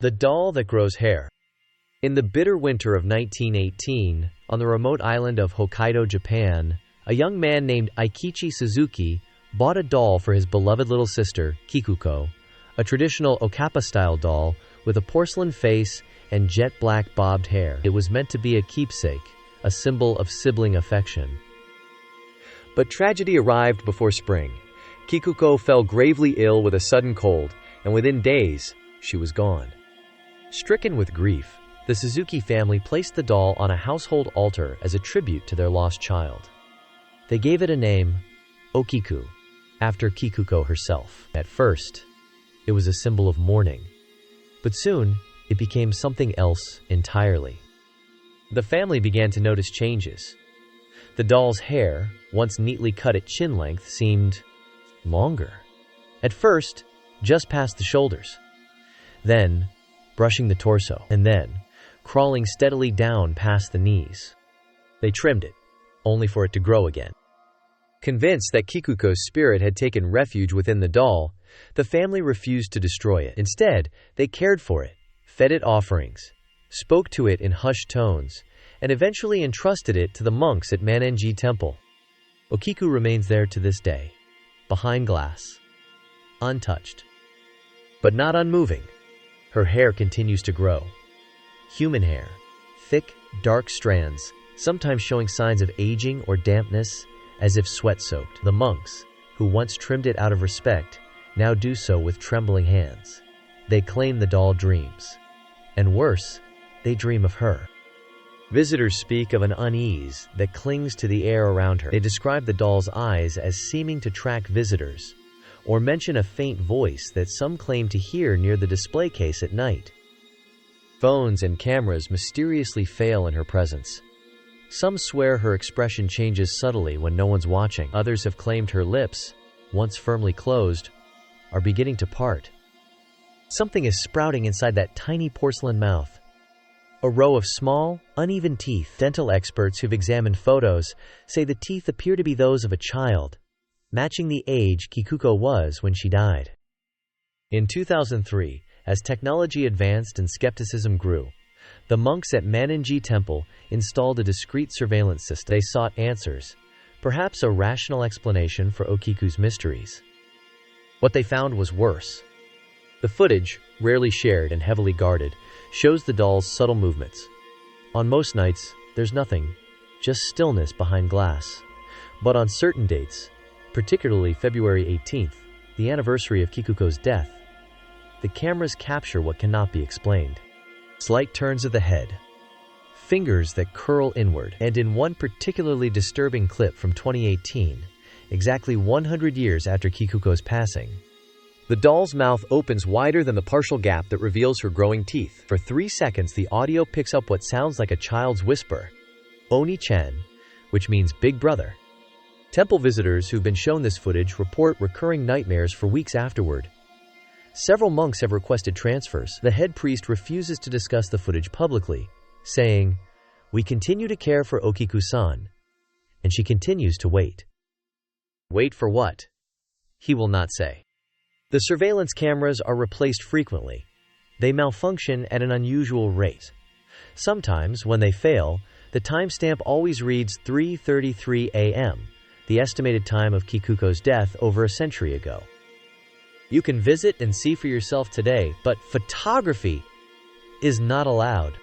The doll that grows hair. In the bitter winter of 1918, on the remote island of Hokkaido, Japan, a young man named Eikichi Suzuki bought a doll for his beloved little sister, Kikuko, a traditional Okappa-style doll with a porcelain face and jet-black bobbed hair. It was meant to be a keepsake, a symbol of sibling affection. But tragedy arrived before spring. Kikuko fell gravely ill with a sudden cold, and within days, she was gone. Stricken with grief, the Suzuki family placed the doll on a household altar as a tribute to their lost child. They gave it a name, Okiku, after Kikuko herself. At first, it was a symbol of mourning, but soon it became something else entirely. The family began to notice changes. The doll's hair, once neatly cut at chin length, seemed longer. At first, just past the shoulders. Then, brushing the torso, and then, crawling steadily down past the knees. They trimmed it, only for it to grow again. Convinced that Kikuko's spirit had taken refuge within the doll, the family refused to destroy it. Instead, they cared for it, fed it offerings, spoke to it in hushed tones, and eventually entrusted it to the monks at Manenji Temple. Okiku remains there to this day, behind glass, untouched, but not unmoving. Her hair continues to grow. Human hair, thick, dark strands, sometimes showing signs of aging or dampness, as if sweat-soaked. The monks, who once trimmed it out of respect, now do so with trembling hands. They claim the doll dreams. And worse, they dream of her. Visitors speak of an unease that clings to the air around her. They describe the doll's eyes as seeming to track visitors, or mention a faint voice that some claim to hear near the display case at night. Phones and cameras mysteriously fail in her presence. Some swear her expression changes subtly when no one's watching. Others have claimed her lips, once firmly closed, are beginning to part. Something is sprouting inside that tiny porcelain mouth. A row of small, uneven teeth. Dental experts who've examined photos say the teeth appear to be those of a child, matching the age Kikuko was when she died. In 2003, as technology advanced and skepticism grew, the monks at Manenji Temple installed a discreet surveillance system. They sought answers, perhaps a rational explanation for Okiku's mysteries. What they found was worse. The footage, rarely shared and heavily guarded, shows the doll's subtle movements. On most nights, there's nothing, just stillness behind glass. But on certain dates, particularly February 18th, the anniversary of Kikuko's death, the cameras capture what cannot be explained. Slight turns of the head, fingers that curl inward, and in one particularly disturbing clip from 2018, exactly 100 years after Kikuko's passing, the doll's mouth opens wider than the partial gap that reveals her growing teeth. For 3 seconds, the audio picks up what sounds like a child's whisper, Oni-chan, which means big brother. Temple visitors who've been shown this footage report recurring nightmares for weeks afterward. Several monks have requested transfers. The head priest refuses to discuss the footage publicly, saying, "We continue to care for Okiku-san," and she continues to wait. Wait for what? He will not say. The surveillance cameras are replaced frequently. They malfunction at an unusual rate. Sometimes, when they fail, the timestamp always reads 3:33 a.m., the estimated time of Kikuko's death over a century ago. You can visit and see for yourself today, but photography is not allowed.